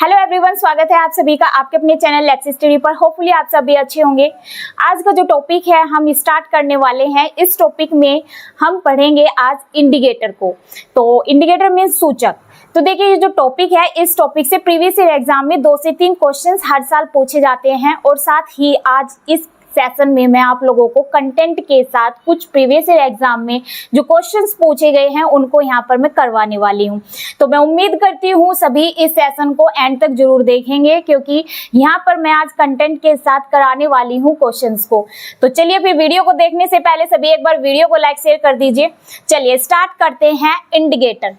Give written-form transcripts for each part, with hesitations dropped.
Hello everyone, स्वागत है आप सभी का आपके अपने चैनल लेट्स स्टडी पर। होपफुली आप सभी अच्छे होंगे। आज का जो टॉपिक है हम स्टार्ट करने वाले हैं। इस टॉपिक में हम पढ़ेंगे आज इंडिकेटर को। तो इंडिकेटर मीन्स सूचक। तो देखिए ये जो टॉपिक है, इस टॉपिक से प्रीवियस ईयर एग्जाम में 2 से 3 क्वेश्चंस हर साल पूछे जाते हैं और साथ ही आज इस सेशन में मैं आप लोगों को कंटेंट के साथ कुछ प्रीवियस ईयर एग्जाम में जो क्वेश्चंस पूछे गए हैं उनको यहाँ पर मैं करवाने वाली हूँ। तो मैं उम्मीद करती हूँ सभी इस सेशन को एंड तक जरूर देखेंगे, क्योंकि यहाँ पर मैं आज कंटेंट के साथ कराने वाली हूँ क्वेश्चंस को। तो चलिए फिर वीडियो को देखने से पहले सभी एक बार वीडियो को लाइक शेयर कर दीजिए। चलिए स्टार्ट करते हैं। इंडिकेटर,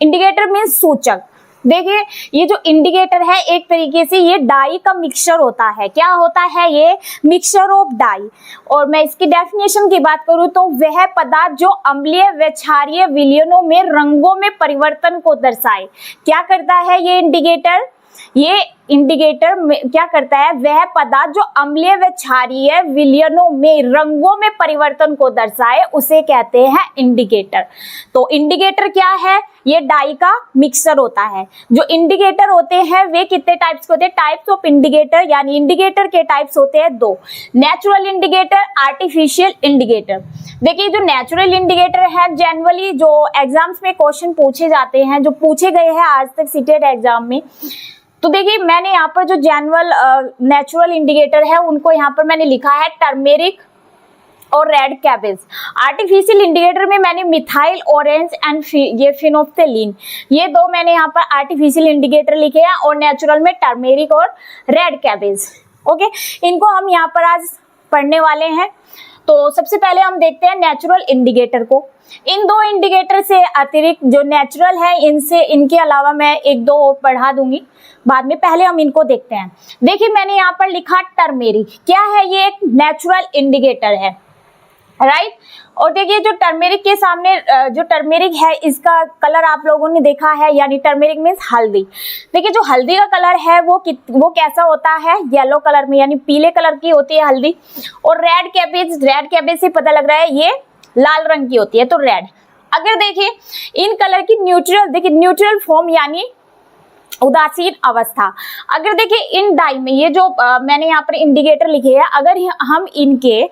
इंडिकेटर मीन्स सूचक। देखिए ये जो इंडिकेटर है एक तरीके से ये डाई का मिक्सचर होता है। क्या होता है? ये मिक्सचर ऑफ डाई। और मैं इसकी डेफिनेशन की बात करूं तो वह पदार्थ जो अम्लीय व क्षारीय विलयनों में रंगों में परिवर्तन को दर्शाए। क्या करता है ये इंडिकेटर? ये इंडिकेटर क्या करता है? वह पदार्थ जो अम्लीय व क्षारीय विलयनों में रंगों में परिवर्तन को दर्शाए उसे कहते हैं इंडिकेटर। तो इंडिकेटर क्या है? ये डाई का मिक्सचर होता है। जो इंडिकेटर होते हैं वे कितने टाइप्स के होते हैं? टाइप्स ऑफ इंडिकेटर, यानी इंडिकेटर के टाइप्स होते हैं 2, नेचुरल इंडिकेटर, आर्टिफिशियल इंडिकेटर। देखिए जो नेचुरल इंडिकेटर है जनरली जो एग्जाम्स में क्वेश्चन पूछे जाते हैं, जो पूछे गए हैं आज तक सीटेट एग्जाम में, तो देखिए मैंने यहाँ पर जो जनरल नेचुरल इंडिकेटर है उनको यहाँ पर मैंने लिखा है टर्मेरिक और रेड कैबेज। आर्टिफिशियल इंडिकेटर में मैंने मिथाइल ऑरेंज एंड ये फिनोप्थेलिन, ये 2 मैंने यहाँ पर आर्टिफिशियल इंडिकेटर लिखे हैं, और नेचुरल में टर्मेरिक और रेड कैबेज। ओके, इनको हम यहाँ पर आज पढ़ने वाले हैं। तो सबसे पहले हम देखते हैं नेचुरल इंडिकेटर को। इन 2 इंडिकेटर से अतिरिक्त जो नेचुरल है इनके अलावा मैं 1-2 और पढ़ा दूंगी बाद में। पहले हम इनको देखते हैं। देखिए मैंने यहाँ पर लिखा टर्मेरिक। क्या है? ये एक नेचुरल इंडिकेटर है, राइट। और देखिए जो टर्मेरिक के सामने जो टर्मेरिक है इसका कलर आप लोगों ने देखा है, यानी टर्मेरिक मीन्स हल्दी। देखिए जो हल्दी का कलर है वो कैसा होता है? येलो कलर में, यानी पीले कलर की होती है हल्दी। और रेड कैबेज से पता लग रहा है ये लाल रंग की होती है, तो रेड। अगर देखिए इन कलर की न्यूट्रल फॉर्म यानी उदासीन अवस्था। अगर देखिए इन डाई में ये जो मैंने यहाँ पर इंडिकेटर लिखे हैं, अगर हम इनके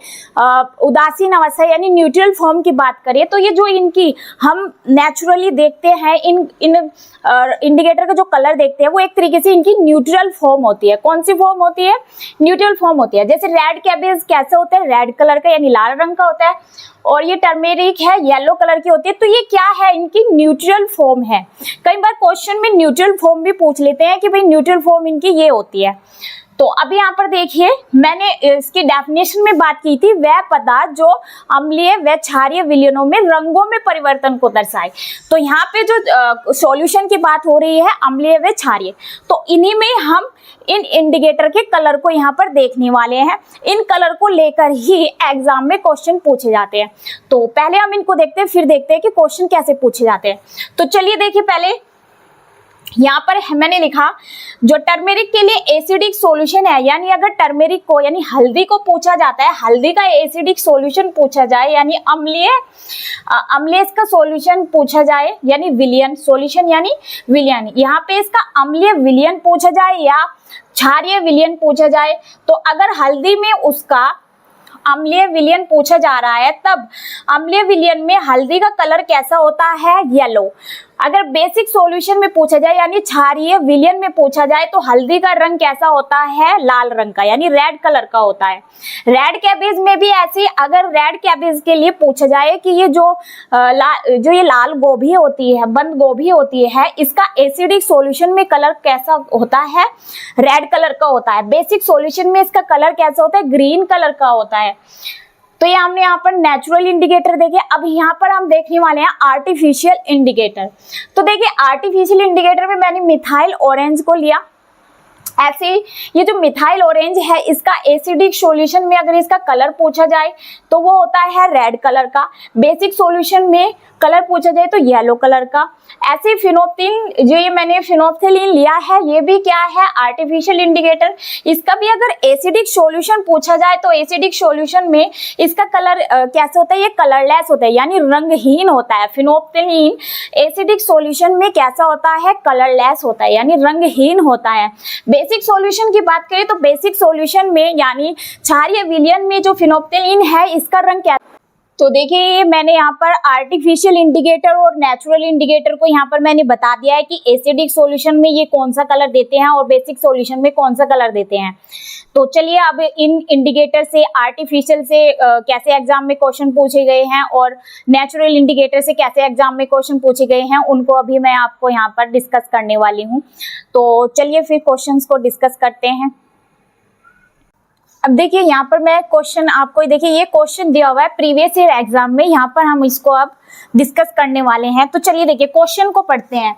उदासीन अवस्था यानी न्यूट्रल फॉर्म की बात करें तो ये जो इनकी हम नेचुरली देखते हैं इन इंडिकेटर का जो कलर देखते हैं वो एक तरीके से इनकी न्यूट्रल फॉर्म होती है। कौन सी फॉर्म होती है? न्यूट्रल फॉर्म होती है। जैसे रेड कैबेज कैसे होता है? रेड कलर का यानी लाल रंग का होता है, और ये टर्मेरिक है येलो कलर की होती है। तो ये क्या है? इनकी न्यूट्रल फॉर्म है। कई बार क्वेश्चन में न्यूट्रल फॉर्म भी पूछ लेते हैं कि भाई न्यूट्रल फॉर्म इनकी ये होती है। तो अभी यहाँ पर देखिए मैंने इसकी डेफिनेशन में बात की थी, वह पदार्थ जो अम्लीय व क्षारीय विलयनों में रंगों में परिवर्तन को दर्शाए। तो यहाँ पे जो सॉल्यूशन की बात हो रही है अम्लीय व क्षारीय, तो इन्हीं में हम इन इंडिकेटर के कलर को यहाँ पर देखने वाले हैं। इन कलर को लेकर ही एग्जाम में क्वेश्चन पूछे जाते हैं। तो पहले हम इनको देखते हैं, फिर देखते हैं कि क्वेश्चन कैसे पूछे जाते हैं। तो चलिए देखिए, पहले यहाँ पर मैंने लिखा जो टर्मेरिक के लिए एसिडिक सॉल्यूशन है, यानी अगर टर्मेरिक को यानी हल्दी को पूछा जाता है, हल्दी का एसिडिक सॉल्यूशन पूछा जाए यानी अम्लीय इसका सॉल्यूशन पूछा जाए यानी विलयन सॉल्यूशन यानी विलयन, यहाँ पे इसका अम्लीय विलयन पूछा जाए या क्षारीय विलयन पूछा जाए, तो अगर हल्दी में उसका अम्लीय विलयन पूछा जा रहा है तब अम्लीय विलयन में हल्दी का कलर कैसा होता है? येलो। अगर बेसिक सॉल्यूशन में पूछा जाए यानी क्षारीय विलयन में पूछा जाए तो हल्दी का रंग कैसा होता है? लाल रंग का यानी रेड कलर का होता है। रेड कैबेज में भी ऐसे, अगर रेड कैबेज के लिए पूछा जाए कि ये जो ये लाल गोभी होती है, बंद गोभी होती है, इसका एसिडिक सॉल्यूशन में कलर कैसा होता है? रेड कलर का होता है। बेसिक सॉल्यूशन में इसका कलर कैसा होता है? ग्रीन कलर का होता है। तो ये हमने यहाँ पर नेचुरल इंडिकेटर देखे। अब यहाँ पर हम देखने वाले हैं आर्टिफिशियल इंडिकेटर। तो देखिए आर्टिफिशियल इंडिकेटर में मैंने मिथाइल ऑरेंज को लिया, ऐसे ये जो मिथाइल ऑरेंज है, इसका एसिडिक सॉल्यूशन में अगर इसका कलर पूछा जाए तो वो होता है रेड कलर का। बेसिक सॉल्यूशन में कलर पूछा जाए तो येलो कलर का। ऐसे फिनोप्थिलीन, जो ये मैंने फिनोप्थिलीन लिया है, ये भी क्या है, आर्टिफिशियल इंडिकेटर। इसका भी अगर एसिडिक सॉल्यूशन पूछा जाए तो एसिडिक सॉल्यूशन में इसका कलर कैसे होता है, ये कलरलेस होता है, यानी रंगहीन होता है। फिनोप्थिलीन एसिडिक सॉल्यूशन में कैसा होता है, कलरलेस होता है, यानी रंगहीन होता है। बेसिक सॉल्यूशन की बात करें तो बेसिक सॉल्यूशन में यानी क्षारीय विलयन में जो फिनोप्थिलीन है, इसका रंग क्या, तो देखिए मैंने यहाँ पर आर्टिफिशियल इंडिकेटर और नेचुरल इंडिकेटर को यहाँ पर मैंने बता दिया है कि एसिडिक सॉल्यूशन में ये कौन सा कलर देते हैं और बेसिक सॉल्यूशन में कौन सा कलर देते हैं। तो चलिए अब इन इंडिकेटर से, आर्टिफिशियल से कैसे एग्जाम में क्वेश्चन पूछे गए हैं और नेचुरल इंडिकेटर से कैसे एग्जाम में क्वेश्चन पूछे गए हैं, उनको अभी मैं आपको यहाँ पर डिस्कस करने वाली हूँ। तो चलिए फिर क्वेश्चंस को डिस्कस करते हैं। अब देखिए यहाँ पर मैं क्वेश्चन आपको, देखिए ये क्वेश्चन दिया हुआ है प्रीवियस ईयर एग्जाम में, यहाँ पर हम इसको अब डिस्कस करने वाले हैं। तो चलिए देखिए क्वेश्चन को पढ़ते हैं।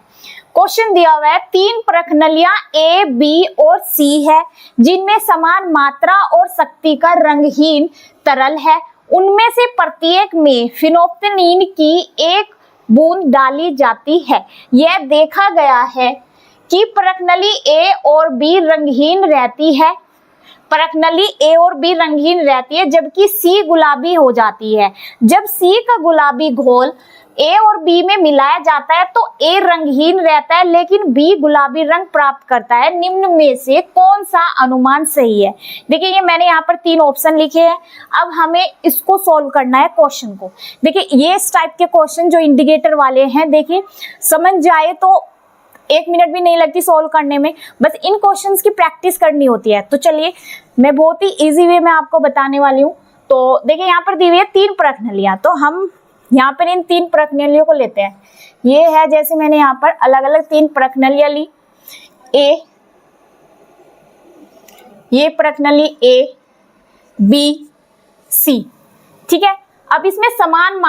क्वेश्चन दिया हुआ है, 3 प्रखनलियां A, B और C है जिनमें समान मात्रा और शक्ति का रंगहीन तरल है। उनमें से प्रत्येक में फिनोप्थिलीन की 1 बूंद डाली जाती है। यह देखा गया है कि प्रखनली A और B रंगहीन रहती है, प्रखनली A और B रंगीन रहती है, जबकि C गुलाबी हो जाती है। जब C का गुलाबी घोल A और B में मिलाया जाता है तो A रंगहीन रहता है लेकिन B गुलाबी रंग प्राप्त करता है। निम्न में से कौन सा अनुमान सही है? देखिए ये मैंने यहाँ पर 3 ऑप्शन लिखे हैं। अब हमें इसको सॉल्व करना है क्वेश्चन को। देखिए ये इस टाइप के क्वेश्चन जो इंडिकेटर वाले हैं, देखिए समझ जाए तो 1 मिनट भी नहीं लगती सॉल्व करने में, बस इन क्वेश्चंस की प्रैक्टिस करनी होती है। तो चलिए मैं बहुत ही इजी वे में आपको बताने वाली हूँ। तो देखिए यहाँ पर दी हुई है 3 प्रखनलियां, तो हम यहाँ पर इन 3 प्रखनलियों को लेते हैं। ये है, जैसे मैंने यहाँ पर अलग अलग 3 प्रखनलियां ली, ए, ये प्रखनली A, B, C, ठीक है। अब इसमें समान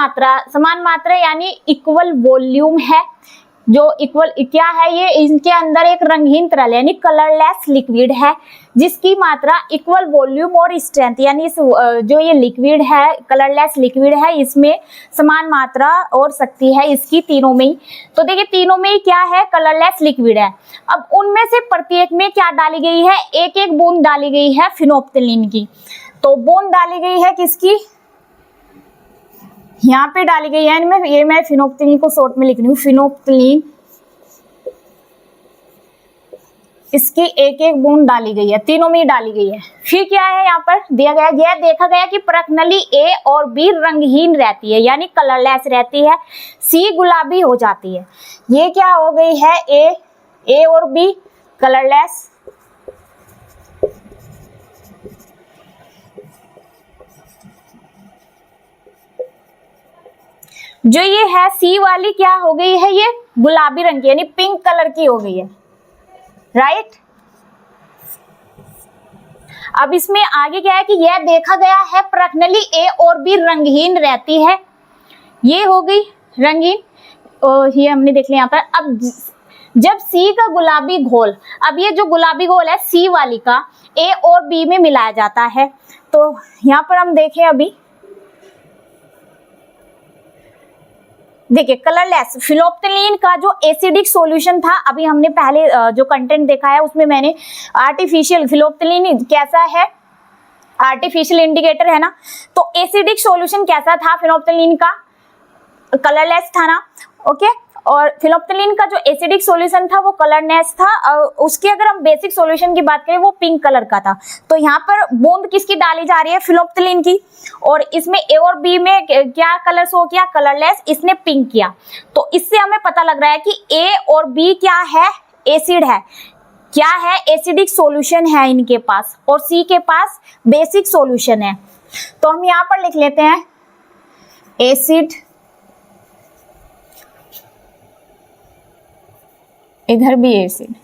मात्रा यानी इक्वल वॉल्यूम है, जो इक्वल क्या है, ये इनके अंदर एक रंगहीन तरल यानी कलरलेस लिक्विड है जिसकी मात्रा इक्वल वॉल्यूम और स्ट्रेंथ, यानी इस जो ये लिक्विड है, कलरलेस लिक्विड है, इसमें समान मात्रा और शक्ति है इसकी तीनों में ही। तो देखिए तीनों में ही क्या है, कलरलेस लिक्विड है। अब उनमें से प्रत्येक में क्या डाली गई है, 1-1 बूंद डाली गई है फिनोप्थिलीन की। तो बूंद डाली गई है किसकी, यहाँ पे डाली गई है, मैं फिनोप्थिलीन को शॉर्ट में लिख रही हूँ, फिनोप्थिलीन, इसकी 1-1 बूंद डाली गई है, तीनों में ही डाली गई है। फिर क्या है यहाँ पर दिया गया, यह देखा गया कि प्रखनली A और B रंगहीन रहती है यानी कलरलेस रहती है, C गुलाबी हो जाती है। ये क्या हो गई है, A और B कलरलेस, जो ये है C वाली क्या हो गई है, ये गुलाबी रंग की यानी पिंक कलर की हो गई है, राइट। अब इसमें आगे क्या है कि यह देखा गया है प्रखनली A और B रंगहीन रहती है, ये हो गई रंगीन, और ये हमने देख लिया यहाँ पर। अब जब C का गुलाबी घोल, अब ये जो गुलाबी घोल है C वाली का A और B में मिलाया जाता है, तो यहाँ पर हम देखें, अभी देखिए कलरलेस फिनोप्थिलीन का जो एसिडिक सॉल्यूशन था, अभी हमने पहले जो कंटेंट देखा है उसमें मैंने आर्टिफिशियल फिनोप्थिलीन कैसा है, आर्टिफिशियल इंडिकेटर है ना, तो एसिडिक सॉल्यूशन कैसा था फिनोप्थिलीन का, कलरलेस था ना, ओके। और फिनोप्थिलीन का जो एसिडिक सॉल्यूशन था वो कलरलेस था, और उसके अगर हम बेसिक सॉल्यूशन की बात करें वो पिंक कलर का था। तो यहाँ पर बूंद किसकी डाली जा रही है, फिनोप्थिलीन की, और इसमें A और B में क्या कलर शो किया, कलरलेस, इसने पिंक किया। तो इससे हमें पता लग रहा है कि A और B क्या है, एसिड है, क्या है, एसिडिक सॉल्यूशन है इनके पास, और C के पास बेसिक सॉल्यूशन है। तो हम यहाँ पर लिख लेते हैं एसिड, इधर भी एसिड,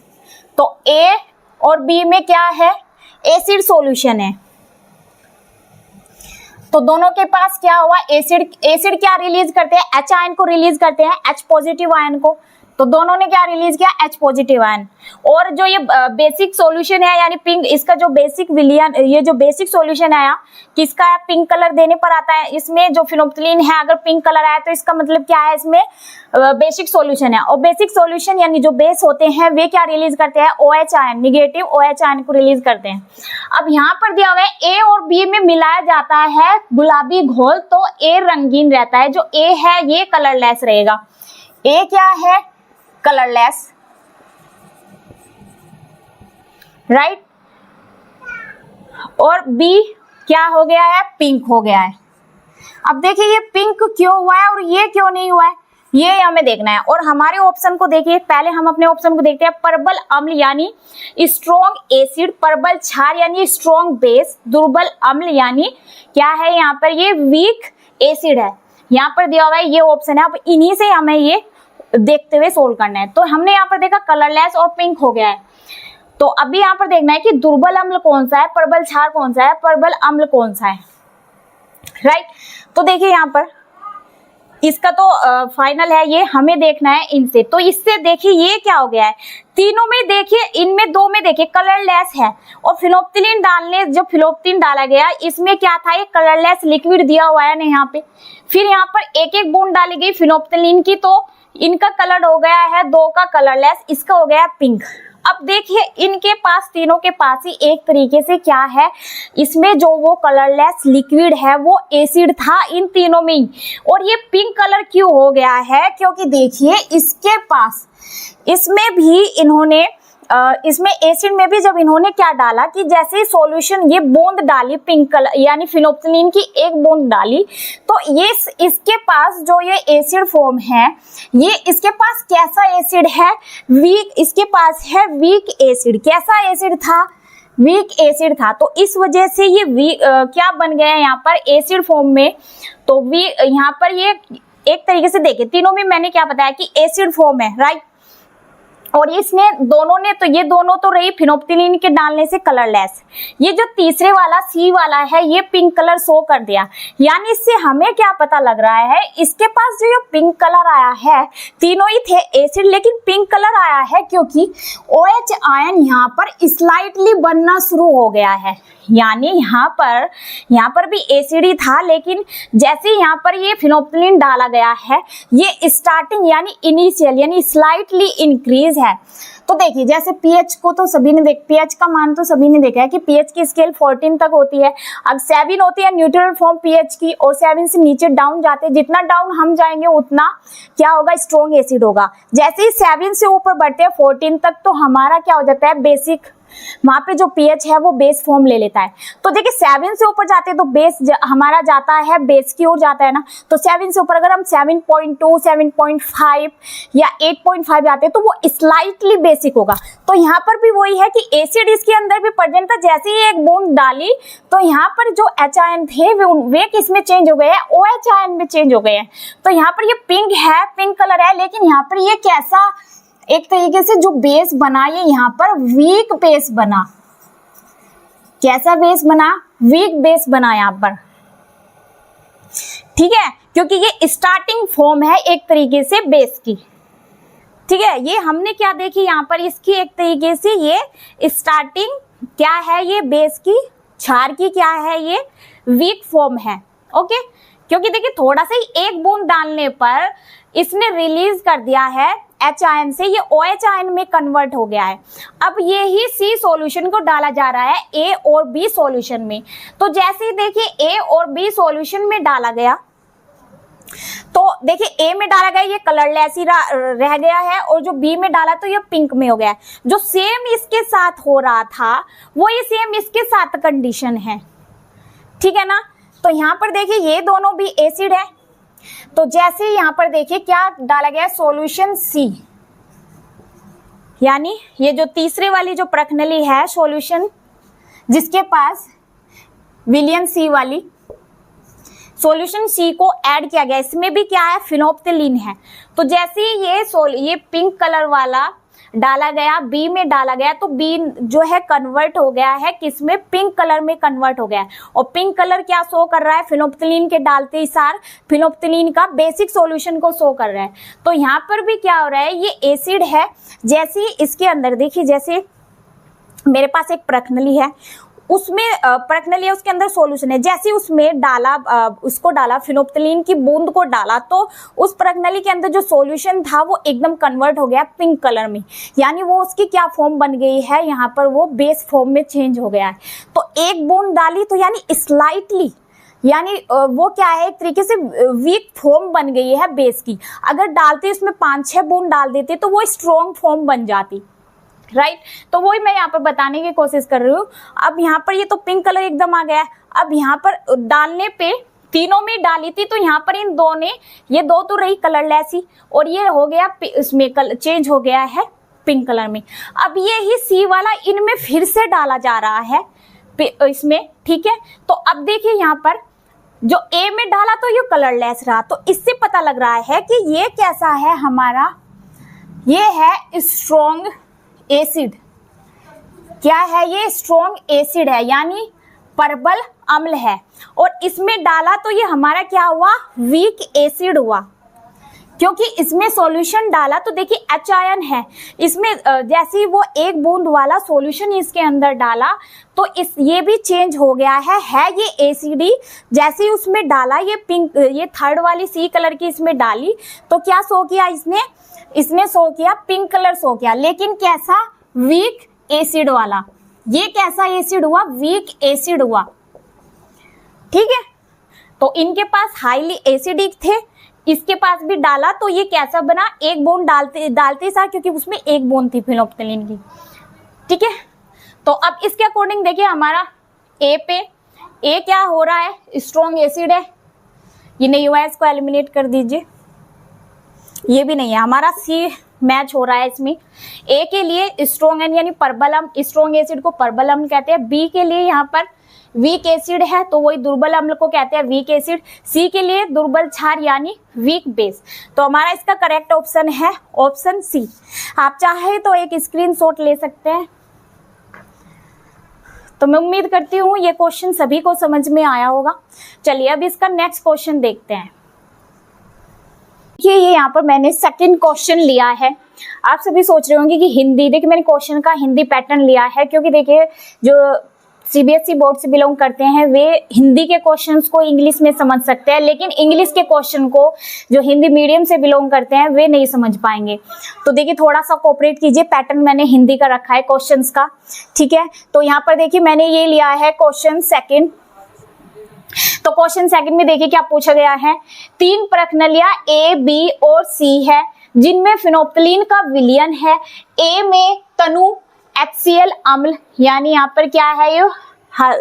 तो A और B में क्या है, एसिड सॉल्यूशन है। तो दोनों के पास क्या हुआ, एसिड क्या रिलीज करते हैं, H आयन को रिलीज करते हैं, H पॉजिटिव आयन को, तो दोनों ने क्या रिलीज किया, H पॉजिटिव आयन। और जो ये बेसिक सॉल्यूशन है यानी पिंक, इसका जो बेसिक विलियन, ये जो बेसिक सॉल्यूशन आया किसका है, पिंक कलर देने पर आता है। इसमें जो फिनोप्थिलीन है अगर पिंक कलर आया तो इसका मतलब क्या है, इसमें बेसिक सॉल्यूशन है। और बेसिक सॉल्यूशन यानी जो बेस होते हैं वे क्या रिलीज करते हैं, OH ion, negative OH ion को रिलीज करते हैं। अब यहाँ पर दिया हुआ है A और B में मिलाया जाता है गुलाबी घोल तो A रंगीन रहता है। जो A है ये कलरलेस रहेगा। A क्या है, कलरलेस, राइट। और B क्या हो गया है, पिंक हो गया है। अब देखिए ये पिंक क्यों हुआ है और ये क्यों नहीं हुआ है, ये हमें देखना है। और हमारे ऑप्शन को देखिए, पहले हम अपने ऑप्शन को देखते हैं। प्रबल अम्ल यानी स्ट्रॉन्ग एसिड, प्रबल क्षार यानी स्ट्रॉन्ग बेस, दुर्बल अम्ल यानी क्या है, यहाँ पर ये वीक एसिड है। यहाँ पर दिया हुआ है ये ऑप्शन है। अब इन्हीं से हमें ये देखते हुए सोल्व करना है। तो हमने यहाँ पर देखा कलरलेस और पिंक हो गया है। तो अभी यहाँ पर देखना है कि दुर्बल अम्ल कौन सा है, प्रबल क्षार कौन सा है, प्रबल अम्ल कौन सा है, राइट। तो देखिए यहाँ पर इसका तो फाइनल है, ये हमें देखना है इनसे। तो इससे देखिए ये क्या हो गया है, तीनों में देखिए, इनमें दो में देखिए कलरलेस है। और फिनोप्थिलीन डालने, जो फिनोप्थिलीन डाला गया इसमें क्या था, ये कलरलेस लिक्विड दिया हुआ है ना यहाँ पे। फिर यहाँ पर एक एक बूंद डाली गई फिनोप्थिलीन की, तो इनका कलर हो गया है दो का कलरलेस, इसका हो गया पिंक। अब देखिए इनके पास, तीनों के पास ही एक तरीके से क्या है, इसमें जो वो कलरलेस लिक्विड है वो एसिड था इन तीनों में ही। और ये पिंक कलर क्यों हो गया है, क्योंकि देखिए इसके पास, इसमें भी इन्होंने इसमें एसिड में भी जब इन्होंने क्या डाला कि जैसे सॉल्यूशन ये बूंद डाली पिंक कलर यानी फिनोप्थिलीन की एक बूंद डाली, तो ये इसके पास जो ये एसिड फॉर्म है, ये इसके पास कैसा एसिड है, वीक, इसके पास है वीक एसिड। कैसा एसिड था, वीक एसिड था। तो इस वजह से ये वीक क्या बन गया है यहाँ पर एसिड फॉर्म में। तो यहाँ पर ये एक तरीके से देखिए, तीनों में मैंने क्या बताया कि एसिड फॉर्म है, राइट। और इसमें दोनों ने, तो ये दोनों तो रही फिनोप्थिलीन के डालने से कलरलेस। ये जो तीसरे वाला सी वाला है ये पिंक कलर शो कर दिया। यानी इससे हमें क्या पता लग रहा है, इसके पास जो ये पिंक कलर आया है, तीनों ही थे एसिड लेकिन पिंक कलर आया है क्योंकि OH आयन यहाँ पर स्लाइटली बनना शुरू हो गया है। यानी यहाँ पर भी एसिड ही था, लेकिन जैसे यहाँ पर ये फिनोप्थिलीन डाला गया है, ये स्टार्टिंग यानी इनिशियल यानी स्लाइटली इंक्रीज है। तो देखिए जैसे पीएच को तो सभी ने पीएच का मान तो सभी ने देखा है कि पीएच की स्केल 14 तक होती है। अब 7 होती है न्यूट्रल फॉर्म पीएच की, और 7 से नीचे डाउन जाते हैं, जितना डाउन हम जाएंगे उतना क्या होगा, स्ट्रॉन्ग एसिड होगा। जैसे ही 7 से ऊपर बढ़ते हैं 14 तक, तो हमारा क्या हो जाता है, बेसिक, वहां पे जो पीएच है वो बेस फॉर्म ले लेता है। तो देखिए 7 से ऊपर जाते हैं तो बेस हमारा जाता है बेस की ओर जाता है ना। तो 7 से ऊपर अगर हम 7.2, 7.5 या 8.5 जाते हैं तो वो स्लाइटली बेसिक होगा। तो यहाँ पर भी वही है कि एसिड इसके अंदर भी प्रेजेंट था। जैसे ही एक बूंद डाली तो यहाँ पर जो H आयन थे वे किसमें चेंज हो गए हैं, OH आयन में चेंज हो गए हैं। तो यहाँ पर ये पिंक है, पिंक कलर है, लेकिन यहाँ पर ये कैसा, एक तरीके से जो बेस बना, ये यहाँ पर वीक बेस बना। कैसा बेस बना, वीक बेस बना यहाँ पर, ठीक है, क्योंकि ये स्टार्टिंग फॉर्म है एक तरीके से बेस की। ठीक है, ये हमने क्या देखी यहाँ पर, इसकी एक तरीके से ये स्टार्टिंग क्या है, ये बेस की, क्षार की क्या है, ये वीक फॉर्म है। ओके, क्योंकि देखिए थोड़ा सा ही एक बूंद डालने पर इसने रिलीज कर दिया है H आयन से, ये OH आयन में कन्वर्ट हो गया है। अब ये ही C सॉल्यूशन को डाला जा रहा है A और B सॉल्यूशन में। तो जैसे ही देखिए A और B सॉल्यूशन में डाला गया, तो देखिए A में डाला गया ये कलरलेस ही रह गया है, और जो B में डाला तो ये पिंक में हो गया है। जो सेम इसके साथ हो रहा था वो ये सेम इसके साथ कंडीशन है, ठीक है ना। तो यहाँ पर देखिए ये दोनों भी एसिड है। तो जैसे यहाँ पर देखिए क्या डाला गया, सॉल्यूशन C, यानी ये जो तीसरे वाली जो प्रश्नावली है सॉल्यूशन, जिसके पास विलियन C वाली सॉल्यूशन C को ऐड किया गया, इसमें भी क्या है, फिनोप्थिलीन है। तो जैसे ये पिंक कलर वाला डाला गया, बी में डाला गया, तो बी जो है कन्वर्ट हो गया है किसमें, पिंक कलर में कन्वर्ट हो गया है। और पिंक कलर क्या शो कर रहा है, फिनोप्थलीन के डालते ही सार फिनोप्थलीन का बेसिक सॉल्यूशन को शो कर रहा है। तो यहाँ पर भी क्या हो रहा है, ये एसिड है, जैसे इसके अंदर देखिए, जैसे मेरे पास एक प्रखनली है, उसमें प्रखनली है, उसके अंदर सॉल्यूशन है, जैसे उसमें डाला, उसको डाला, फिनोप्थलीन की बूंद को डाला, तो उस प्रखनली के अंदर जो सॉल्यूशन था वो एकदम कन्वर्ट हो गया पिंक कलर में, यानी वो उसकी क्या फॉर्म बन गई है, यहाँ पर वो बेस फॉर्म में चेंज हो गया है। तो एक बूंद डाली तो यानी स्लाइटली, यानी वो क्या है, एक तरीके से वीक फॉर्म बन गई है बेस की। अगर डालते इसमें 5-6 बूंद डाल देते तो वो स्ट्रॉन्ग फॉर्म बन जाती, राइट। तो वही मैं यहाँ पर बताने की कोशिश कर रही हूँ। अब यहाँ पर ये तो पिंक कलर एकदम आ गया है, अब यहाँ पर डालने पे तीनों में डाली थी, तो यहाँ पर इन दो ने, ये दो तो रही कलरलेस ही, और ये हो गया इसमें चेंज हो गया है पिंक कलर में। अब ये ही सी वाला इनमें फिर से डाला जा रहा है इसमें, ठीक है। तो अब देखिए यहाँ पर जो ए में डाला तो ये कलरलेस रहा, तो इससे पता लग रहा है कि ये कैसा है हमारा, ये है स्ट्रॉन्ग एसिड। क्या है ये, स्ट्रॉन्ग एसिड है, यानी परबल अम्ल है। और इसमें डाला तो ये हमारा क्या हुआ, वीक एसिड हुआ, क्योंकि इसमें सॉल्यूशन डाला तो देखिए H आयन है इसमें, जैसे ही वो एक बूंद वाला सॉल्यूशन इसके अंदर डाला तो ये भी चेंज हो गया है ये एसिडी। जैसे ही उसमें डाला ये पिंक, ये थर्ड वाली सी कलर की इसमें डाली तो क्या शो किया इसने शो किया पिंक कलर शो किया, लेकिन कैसा, वीक एसिड वाला। ये कैसा एसिड हुआ, वीक एसिड हुआ, ठीक है। तो इनके पास हाईली एसिडिक थे, इसके पास भी डाला तो ये कैसा बना, एक बूंद डालते सार, क्योंकि उसमें एक बूंद थी फिनोप्थलीन की, ठीक है। तो अब इसके अकॉर्डिंग देखिए हमारा ए पे, ए क्या हो रहा है, स्ट्रॉन्ग एसिड है, ये नहीं हुआ है, इसको एलिमिनेट कर दीजिए, ये भी नहीं है, हमारा सी मैच हो रहा है इसमें। ए के लिए स्ट्रॉन्ग एन यानी परबल अम्ल, स्ट्रॉन्ग एसिड को परबल अम्ल कहते हैं। बी के लिए यहाँ पर वीक एसिड है तो वही दुर्बल अम्ल को कहते हैं वीक एसिड। सी के लिए दुर्बल क्षार यानी वीक बेस। तो हमारा इसका करेक्ट ऑप्शन है ऑप्शन सी। आप चाहे तो एक स्क्रीनशॉट ले सकते हैं। तो मैं उम्मीद करती हूँ ये क्वेश्चन सभी को समझ में आया होगा। चलिए अब इसका नेक्स्ट क्वेश्चन देखते हैं। ये यहाँ पर मैंने सेकंड क्वेश्चन लिया है। आप सभी सोच रहे होंगे कि हिंदी, देखिए मैंने क्वेश्चन का हिंदी पैटर्न लिया है क्योंकि देखिए जो सीबीएसई बोर्ड से बिलोंग करते हैं वे हिंदी के क्वेश्चंस को इंग्लिश में समझ सकते हैं, लेकिन इंग्लिश के क्वेश्चन को जो हिंदी मीडियम से बिलोंग करते हैं वे नहीं समझ पाएंगे। तो देखिए थोड़ा सा कोऑपरेट कीजिए, पैटर्न मैंने हिंदी का रखा है क्वेश्चंस का, ठीक है। तो यहाँ पर देखिए मैंने ये लिया है क्वेश्चन सेकंड। तो क्वेश्चन सेकंड में देखिए क्या पूछा गया है, 3 प्रखनलियां ए, बी और सी है जिनमें फिनोप्थलीन का विलयन है। ए में तनु HCl अम्ल, यानी यहाँ पर क्या है ये,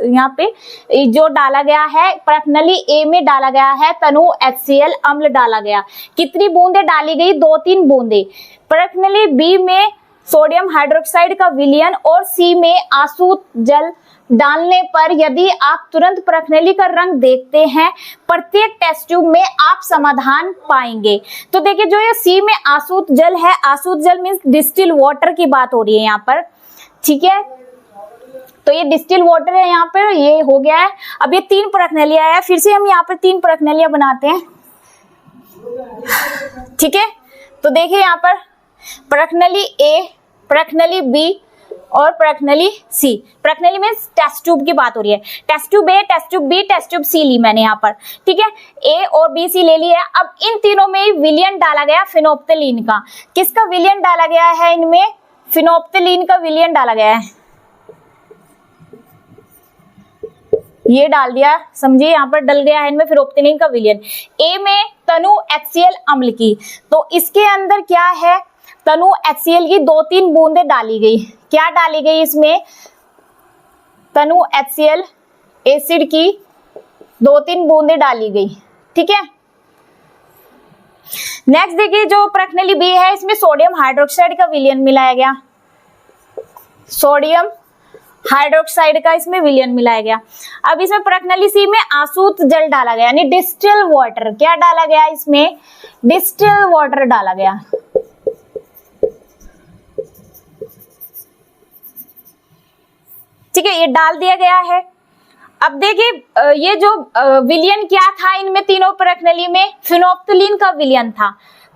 यहाँ पे जो डाला गया है प्रखनली ए में डाला गया है तनु HCl अम्ल डाला गया। कितनी बूंदे डाली गई, 2-3 बूंदे। प्रखनली बी में सोडियम हाइड्रोक्साइड का विलयन और सी में आसुत जल डालने पर यदि आप तुरंत प्रखनली का रंग देखते हैं प्रत्येक टेस्ट ट्यूब में आप समाधान पाएंगे। तो देखिए जो ये सी में आसुत जल है, आसुत जल मीन्स डिस्टिल वाटर की बात हो रही है यहाँ पर, ठीक है। तो ये डिस्टिल वाटर है यहाँ पर, ये हो गया है। अब ये 3 प्रखनलियां है, फिर से हम यहाँ पर 3 प्रखनलियां बनाते हैं, ठीक है। तो देखिए यहाँ पर प्रखनली ए, प्रखनली बी और प्रखनली सी। प्रखनली में टेस्ट ट्यूब की बात हो रही है, test tube A, test tube B, test tube C ली मैंने यहाँ पर, ठीक है। ए और बी सी ले लिया। अब इन तीनों में विलयन डाला गया फिनोप्थलीन का। किसका विलयन डाला गया है, इनमें फिनोप्थलीन का विलयन डाला गया है, ये डाल दिया, समझिए यहाँ पर डल गया है इनमें फिनोप्थलीन का विलयन। ए में तनु HCl अम्ल की, तो इसके अंदर क्या है, तनु HCl की 2-3 बूंदे डाली गई। क्या डाली गई इसमें, तनु HCl एसिड की 2-3 बूंदे डाली गई, ठीक है। नेक्स्ट देखिए जो प्रखनली बी है इसमें सोडियम हाइड्रोक्साइड का विलयन मिलाया गया, सोडियम हाइड्रोक्साइड का इसमें विलयन मिलाया गया। अब इसमें प्रखनली सी में आसुत जल डाला गया यानी डिस्टिल वाटर। क्या डाला गया इसमें, डिस्टिल वाटर डाला गया, ये डाल दिया गया है। अब देखिए ये जो विलयन क्या था इनमें तीनों प्रश्नली में, फिनोप्थलीन का विलयन था।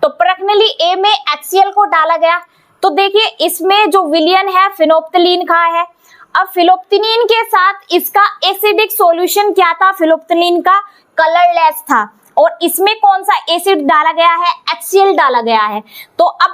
तो प्रश्नली ए में HCl को डाला गया। तो देखिए इसमें जो विलयन है फिनोप्थलीन का है। अब फिनोप्थलीन के साथ इसका एसिडिक सॉल्यूशन क्या था, फिनोप्थलीन का कलरलेस था। और इसमें कौन सा एसिड डाला गया है, HCl डाला गया है। तो अब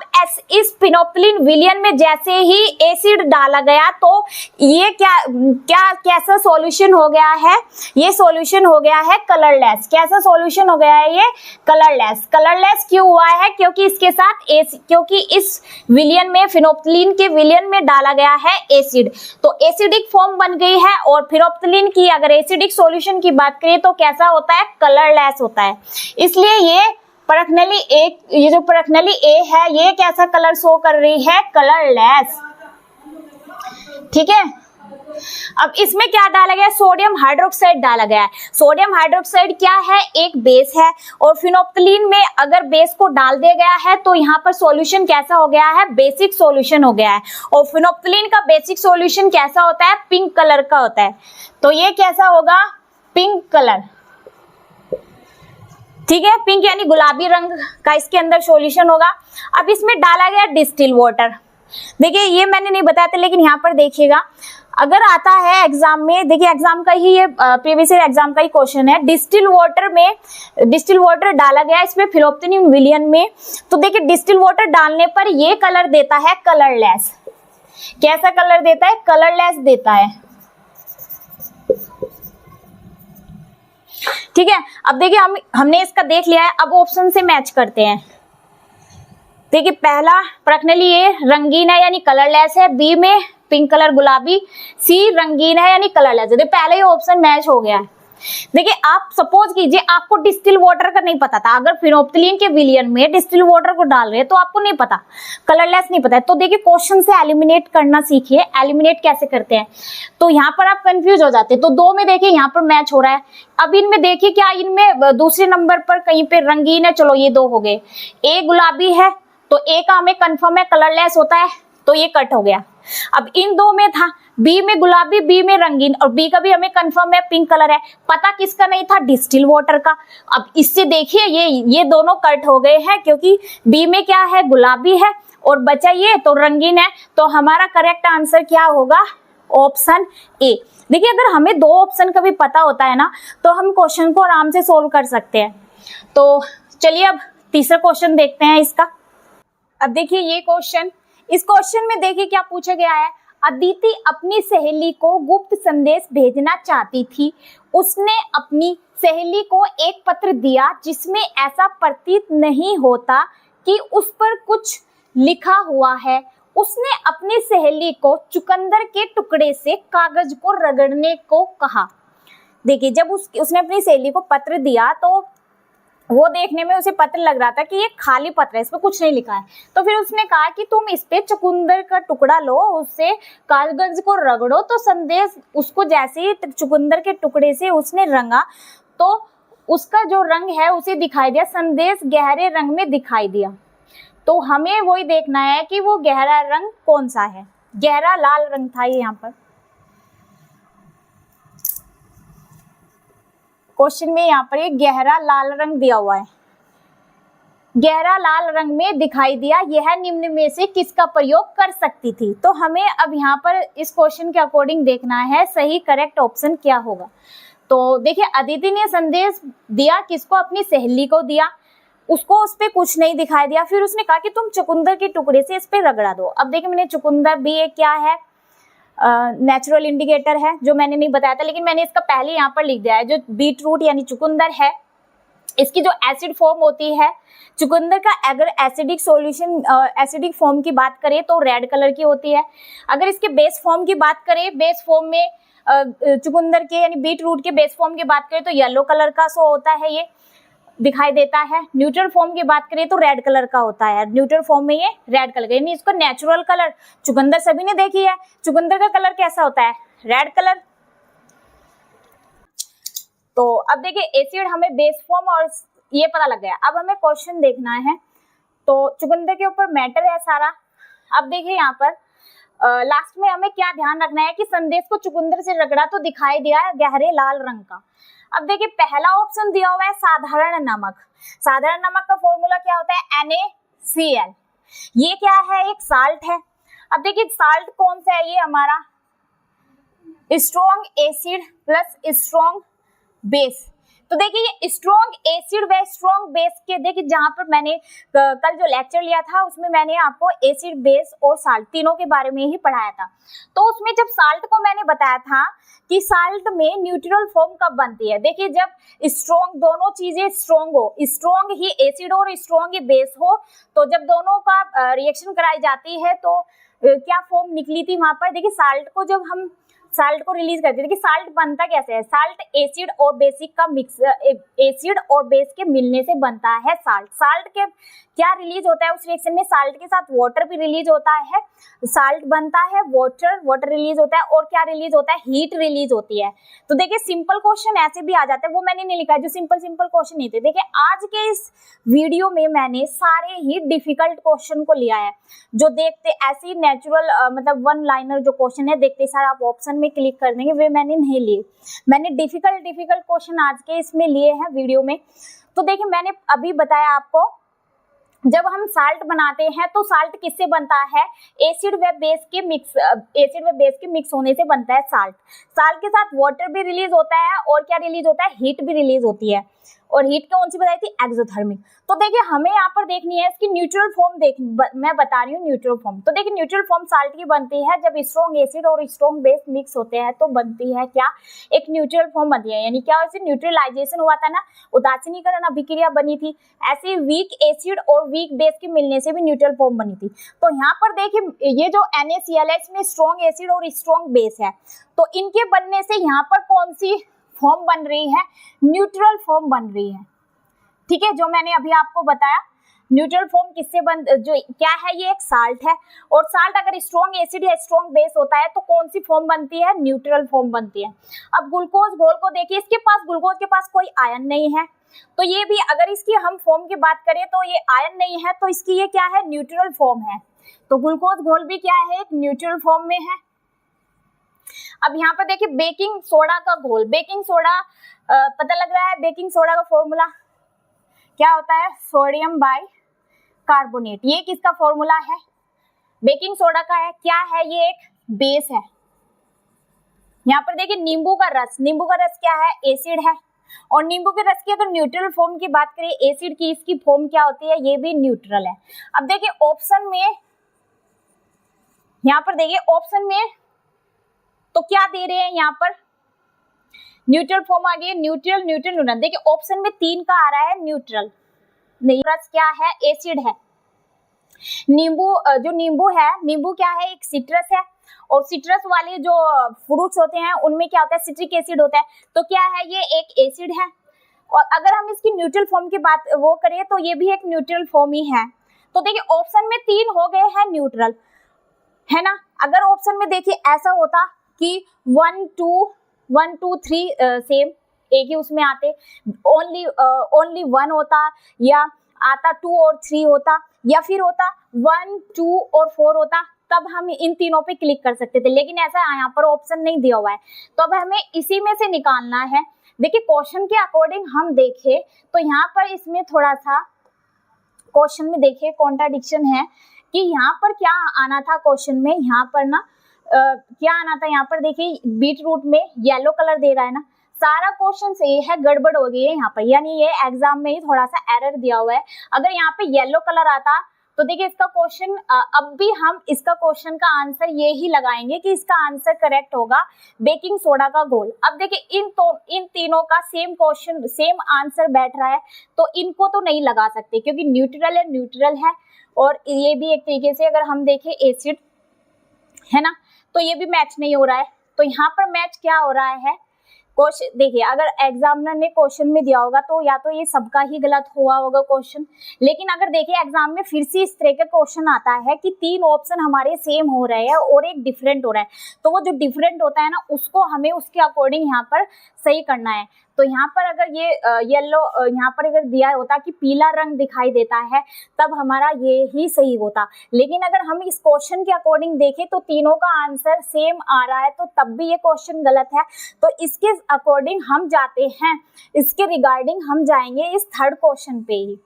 इस फिनोप्थलीन विलयन में जैसे ही एसिड डाला गया तो ये कैसा सॉल्यूशन हो गया है, ये सॉल्यूशन हो गया है कलरलेस। कैसा सॉल्यूशन हो गया है ये, कलरलेस। कलरलेस क्यों हुआ है, क्योंकि इसके साथ क्योंकि इस विलयन में, फिनोप्थलीन के विलयन में डाला गया है एसिड, तो एसिडिक फॉर्म बन गई है। और फिनोप्थलीन की अगर एसिडिक सॉल्यूशन की बात करें तो कैसा होता है, कलरलेस होता है। इसलिए ये प्रश्नली ए, ये जो प्रश्नली ए है ये कैसा कलर शो कर रही है, कलरलेस। ठीक है। अब इसमें क्या डाला गया, सोडियम हाइड्रोक्साइड डाला गया है। सोडियम हाइड्रोक्साइड क्या है, एक बेस है। और फिनोप्थलीन में अगर बेस को डाल दिया गया है तो यहाँ पर सॉल्यूशन कैसा हो गया है, बेसिक सॉल्यूशन हो गया है। और फिनोप्थलीन का बेसिक सॉल्यूशन कैसा होता है, पिंक कलर का होता है। तो ये कैसा होगा, पिंक कलर। ठीक है, पिंक यानी गुलाबी रंग का इसके अंदर सॉल्यूशन होगा। अब इसमें डाला गया डिस्टिल वाटर। देखिए ये मैंने नहीं बताया था, लेकिन यहाँ पर देखिएगा अगर आता है एग्जाम में, देखिए एग्जाम का ही ये प्रीवियस ईयर एग्जाम का ही क्वेश्चन है। डिस्टिल वाटर में, डिस्टिल वाटर डाला गया इसमें फिनोप्थलीन विलयन में। तो देखिए डिस्टिल वाटर डालने पर ये कलर देता है कलरलेस। कैसा कलर देता है, कलरलेस देता है। ठीक है। अब देखिए हमने इसका देख लिया है, अब ऑप्शन से मैच करते हैं। देखिए पहला प्रश्नली ए रंगीन है यानी कलरलेस है, बी में पिंक कलर गुलाबी, सी रंगीन है यानी कलरलेस है। पहले ही ऑप्शन मैच हो गया है। देखिए आप सपोज कीजिए आपको डिस्टिल वाटर का नहीं पता था, अगर फिनोप्थलीन के विलयन में डिस्टिल वाटर को डाल रहे हैं तो आपको नहीं पता, कलरलेस नहीं पता है, तो देखिए क्वेश्चन से एलिमिनेट करना सीखिए। एलिमिनेट कैसे करते हैं, तो यहाँ पर आप कंफ्यूज हो जाते हैं। तो दो में देखिए यहाँ पर मैच हो रहा है। अब इनमें देखिए क्या इनमें दूसरे नंबर पर कहीं पे रंगीन है, चलो ये दो हो गए। ए गुलाबी है तो ए का हमें कंफर्म है कलरलेस होता है, तो ये कट हो गया। अब इन दो में था, बी में गुलाबी, बी में रंगीन, और बी का भी हमें कंफर्म है पिंक कलर है। पता किसका नहीं था, डिस्टिल वाटर का। अब इससे देखिए ये दोनों कट हो गए हैं, क्योंकि बी में क्या है, गुलाबी है, और बचा ये तो रंगीन है। तो हमारा करेक्ट आंसर क्या होगा, ऑप्शन ए। देखिए अगर हमें दो ऑप्शन का भी पता होता है ना तो हम क्वेश्चन को आराम से सोल्व कर सकते हैं। तो चलिए अब तीसरा क्वेश्चन देखते हैं इसका। अब देखिए ये क्वेश्चन, इस क्वेश्चन में देखिए क्या पूछा गया है। अदिति अपनी सहेली को गुप्त संदेश भेजना चाहती थी। उसने अपनी सहेली को एक पत्र दिया जिसमें ऐसा प्रतीत नहीं होता कि उस पर कुछ लिखा हुआ है। उसने अपनी सहेली को चुकंदर के टुकड़े से कागज को रगड़ने को कहा। देखिए जब उसने अपनी सहेली को पत्र दिया तो वो देखने में उसे पत्र लग रहा था कि ये खाली पत्र है, इस पर कुछ नहीं लिखा है। तो फिर उसने कहा कि तुम इस पे चुकंदर का टुकड़ा लो, उससे कागज को रगड़ो। तो संदेश उसको जैसे ही चुकंदर के टुकड़े से उसने रंगा तो उसका जो रंग है उसे दिखाई दिया, संदेश गहरे रंग में दिखाई दिया। तो हमें वही देखना है कि वो गहरा रंग कौन सा है। गहरा लाल रंग था ये, यहाँ पर क्वेश्चन में यहाँ पर एक गहरा लाल रंग दिया हुआ है। गहरा लाल रंग में दिखाई दिया, यह निम्न में से किसका प्रयोग कर सकती थी। तो हमें अब यहाँ पर इस क्वेश्चन के अकॉर्डिंग देखना है सही करेक्ट ऑप्शन क्या होगा। तो देखिए अदिति ने संदेश दिया किसको, अपनी सहेली को दिया, उसको उस पर कुछ नहीं दिखाई दिया। फिर उसने कहा कि तुम चुकंदर के टुकड़े से इस पे रगड़ा दो। अब देखिए मैंने चुकंदर भी एक क्या है, नेचुरल इंडिकेटर है जो मैंने नहीं बताया था, लेकिन मैंने इसका पहले यहाँ पर लिख दिया है। जो बीट रूट यानी चुकंदर है, इसकी जो एसिड फॉर्म होती है चुकंदर का, अगर एसिडिक सॉल्यूशन एसिडिक फॉर्म की बात करें तो रेड कलर की होती है। अगर इसके बेस फॉर्म की बात करें, बेस फॉर्म में चुकंदर के यानी बीट रूट के बेस फॉर्म की बात करें तो येलो कलर का शो होता है, ये दिखाई देता है। न्यूट्रल फॉर्म की बात करें तो रेड कलर का होता है, न्यूट्रल फॉर्म में ये रेड कलर का, यानी इसका नेचुरल कलर चुकंदर सभी ने देखी है। चुकंदर का कलर कैसा होता है, रेड कलर। तो अब देखिए एसिड हमें बेस फॉर्म और ये पता लग गया। अब हमें क्वेश्चन देखना है। तो चुकंदर के ऊपर मैटर है सारा। अब देखिए यहाँ पर लास्ट में हमें क्या ध्यान रखना है कि संदेश को चुकंदर से रगड़ा तो दिखाई दिया है गहरे लाल रंग का। अब देखिए पहला ऑप्शन दिया हुआ है साधारण नमक। साधारण नमक का फॉर्मूला क्या होता है, NaCl। ये क्या है, एक साल्ट है। अब देखिए साल्ट कौन सा है, ये हमारा strong acid plus strong base. तो देखिए ये स्ट्रॉन्ग एसिड व स्ट्रॉन्ग बेस के, देखिए जहां पर मैंने कल जो लेक्चर लिया था उसमें मैंने आपको एसिड बेस और साल्ट तीनों के बारे में ही पढ़ाया था। तो उसमें जब साल्ट को मैंने बताया था कि साल्ट में न्यूट्रल फॉर्म कब बनती है, देखिए जब स्ट्रॉन्ग, दोनों चीजें स्ट्रॉन्ग हो, स्ट्रॉन्ग ही एसिड और स्ट्रॉन्ग ही बेस हो, तो जब दोनों का रिएक्शन कराई जाती है तो क्या फॉर्म निकली थी वहां पर। देखिए साल्ट को जब हम साल्ट को रिलीज करते हैं, देखिए साल्ट बनता कैसे है, साल्ट एसिड और बेसिक का मिक्स, एसिड और बेस के मिलने से बनता है साल्ट। साल्ट के क्या रिलीज होता है उस रिएक्शन में, साल्ट के साथ वाटर भी रिलीज होता है, साल्ट बनता है, वाटर रिलीज होता है, और क्या रिलीज होता है, हीट रिलीज होती है। तो देखिए सिंपल क्वेश्चन ऐसे भी आ जाते हैं, वो मैंने नहीं लिखा है, जो सिंपल क्वेश्चन नहीं थे। देखिए आज के इस वीडियो में मैंने सारे ही डिफिकल्ट क्वेश्चन को लिया है, जो देखते ऐसे ही नेचुरल मतलब वन लाइनर जो क्वेश्चन है देखते सारा आप ऑप्शन में क्लिक कर देंगे, वे मैंने नहीं लिए। मैंने डिफिकल्ट क्वेश्चन आज के इसमें लिए हैं वीडियो में। तो देखिए मैंने अभी बताया आपको, जब हम साल्ट बनाते हैं तो साल्ट किससे बनता है, एसिड व बेस के मिक्स होने से बनता है साल्ट। साल्ट के साथ वाटर भी रिलीज होता है, और क्या रिलीज होता है, हीट भी रिलीज होती है। और हीट कौन सी बताई थी, एक्सोथर्मिक। तो देखिए हमें यहाँ पर देखनी है इसकी न्यूट्रल फॉर्म, मैं बता रही हूँ न्यूट्रल फॉर्म। तो देखिए न्यूट्रल फॉर्म साल्ट की बनती है जब स्ट्रॉन्ग एसिड और स्ट्रॉन्ग बेस मिक्स होते हैं, तो बनती है क्या, एक न्यूट्रल फॉर्म बनती है। यानी क्या, वैसे न्यूट्रलाइजेशन हुआ था ना, उदासीनीकरण अभिक्रिया बनी थी, ऐसे वीक एसिड और वीक बेस के मिलने से भी न्यूट्रल फॉर्म बनी थी। तो यहाँ पर देखिए ये जो NaCl है इसमें स्ट्रॉन्ग एसिड और स्ट्रॉन्ग बेस है, तो इनके बनने से यहाँ पर कौन सी फॉर्म बन रही है, न्यूट्रल फॉर्म बन रही है। ठीक है, जो मैंने अभी आपको बताया न्यूट्रल फॉर्म किससे जो क्या है, ये एक साल्ट है, और साल्ट अगर स्ट्रॉन्ग एसिड या स्ट्रॉन्ग बेस होता है तो कौन सी फॉर्म बनती है, न्यूट्रल फॉर्म बनती है। अब ग्लूकोज घोल को देखिए, इसके पास, ग्लूकोज के पास कोई आयन नहीं है, तो ये भी अगर इसकी हम फॉर्म की बात करें तो ये आयन नहीं है, तो इसकी ये क्या है, न्यूट्रल फॉर्म है। तो ग्लूकोज घोल भी क्या है, एक न्यूट्रल फॉर्म में है। अब यहाँ पर देखिए बेकिंग सोडा का घोल, बेकिंग सोडा पता लग रहा है, बेकिंग सोडा का फॉर्मूला क्या होता है, सोडियम बाई कार्बोनेट। ये किसका फॉर्मूला है, बेकिंग सोडा का है। क्या है, ये एक बेस है। यहाँ पर देखिए नींबू का रस क्या है, एसिड है, और नींबू के रस की अगर न्यूट्रल फॉर्म की बात करें एसिड की, इसकी फॉर्म क्या होती है, ये भी न्यूट्रल है। अब देखिए ऑप्शन में, यहाँ पर देखिए ऑप्शन में तो क्या दे रहे हैं, यहाँ पर न्यूट्रल फॉर्म आ गई, न्यूट्रल। देखिए ऑप्शन में 3 का आ रहा है न्यूट्रल, नहीं, रस क्या है, एसिड है। नींबू है, नींबू क्या है, एक सिट्रस है, और सिट्रस वाले जो फ्रूट्स होते हैं उनमें क्या होता है, सिट्रिक एसिड होता है, तो क्या है, ये एक एसिड है। और अगर हम इसकी न्यूट्रल फॉर्म की बात वो करें तो ये भी एक न्यूट्रल फॉर्म ही है। तो देखिए ऑप्शन में 3 हो गए हैं न्यूट्रल, है ना। अगर ऑप्शन में देखिए ऐसा होता कि 1 2 3 सेम एक ही उसमें आते, ओनली 1 होता, या आता 2 और 3 होता, या फिर होता 1 2 और 4 होता, तब हम इन तीनों पे क्लिक कर सकते थे। लेकिन ऐसा यहाँ पर ऑप्शन नहीं दिया हुआ है, तो अब हमें इसी में से निकालना है। देखिए क्वेश्चन के अकॉर्डिंग हम देखें तो यहाँ पर इसमें थोड़ा सा क्वेश्चन में देखिए कॉन्ट्राडिक्शन है कि यहाँ पर क्या आना था क्वेश्चन में, यहाँ पर ना क्या आना था, यहाँ पर देखिए बीट रूट में येलो कलर दे रहा है ना, सारा क्वेश्चन सही है, गड़बड़ हो गई है यहाँ पर, यानी ये एग्जाम में ही थोड़ा सा एरर दिया हुआ है। अगर यहाँ पे येलो कलर आता तो देखिए इसका क्वेश्चन, अब भी हम इसका क्वेश्चन का आंसर ये ही लगाएंगे कि इसका आंसर करेक्ट होगा बेकिंग सोडा का घोल। अब देखिए इन तीनों का सेम क्वेश्चन, सेम आंसर बैठ रहा है, तो इनको तो नहीं लगा सकते क्योंकि न्यूट्रल है, और ये भी एक तरीके से अगर हम देखें एसिड है ना, तो ये भी मैच नहीं हो रहा है। तो यहाँ पर मैच क्या हो रहा है, क्वेश्चन देखिए अगर एग्जामिनर ने क्वेश्चन में दिया होगा तो या तो ये सबका ही गलत हुआ होगा क्वेश्चन, लेकिन अगर देखिए एग्जाम में फिर से इस तरह का क्वेश्चन आता है कि 3 ऑप्शन हमारे सेम हो रहे हैं और एक डिफरेंट हो रहा है, तो वो जो डिफरेंट होता है ना उसको हमें उसके अकॉर्डिंग यहाँ पर सही करना है। तो यहाँ पर अगर ये येलो यहाँ पर अगर दिया होता कि पीला रंग दिखाई देता है तब हमारा ये ही सही होता, लेकिन अगर हम इस क्वेश्चन के अकॉर्डिंग देखें तो तीनों का आंसर सेम आ रहा है, तो तब भी ये क्वेश्चन गलत है। तो इसके अकॉर्डिंग हम जाते हैं, इसके रिगार्डिंग हम जाएंगे इस थर्ड क्वेश्चन पे ही,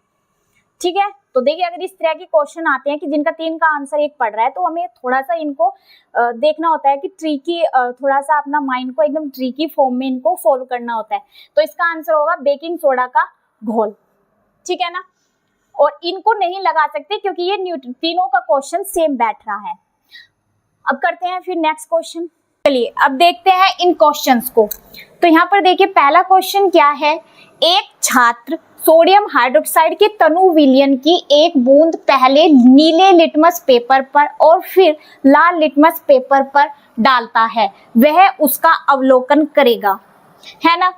ठीक है। तो देखिए अगर इस तरह के क्वेश्चन आते हैं कि जिनका 3 का आंसर 1 पड़ रहा है, तो हमें थोड़ा सा इनको देखना होता है कि ट्रिकी, थोड़ा सा अपना माइंड को एकदम ट्रिकी फॉर्म में इनको सॉल्व करना होता है। तो इसका आंसर होगा बेकिंग सोडा का घोल, ठीक है ना। और इनको नहीं लगा सकते क्योंकि ये तीनों का क्वेश्चन सेम बैठ रहा है। अब करते हैं फिर नेक्स्ट क्वेश्चन। चलिए अब देखते हैं इन क्वेश्चंस को। तो यहाँ पर देखिए पहला क्वेश्चन क्या है, एक छात्र सोडियम हाइड्रोक्साइड के तनु विलयन की एक बूंद पहले नीले लिटमस पेपर पर और फिर लाल लिटमस पेपर पर डालता है, वह उसका अवलोकन करेगा, है ना।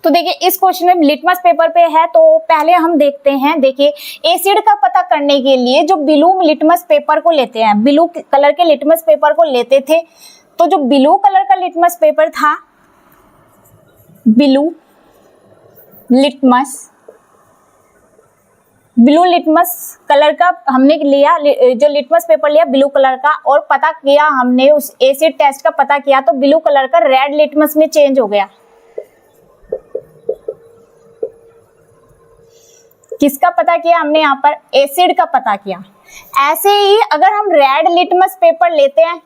तो देखिए इस क्वेश्चन में लिटमस पेपर पे है, तो पहले हम देखते हैं। देखिए एसिड का पता करने के लिए जो ब्लू लिटमस पेपर को लेते हैं, ब्लू कलर के लिटमस पेपर को लेते थे, तो जो ब्लू कलर का लिटमस पेपर था, ब्लू लिटमस कलर का हमने लिया, जो लिटमस पेपर लिया ब्लू कलर का, और पता किया हमने उस एसिड टेस्ट का पता किया, तो ब्लू कलर का रेड लिटमस में चेंज हो गया। किसका पता किया हमने यहाँ पर, एसिड का पता किया। ऐसे ही अगर हम रेड लिटमस पेपर लेते हैं,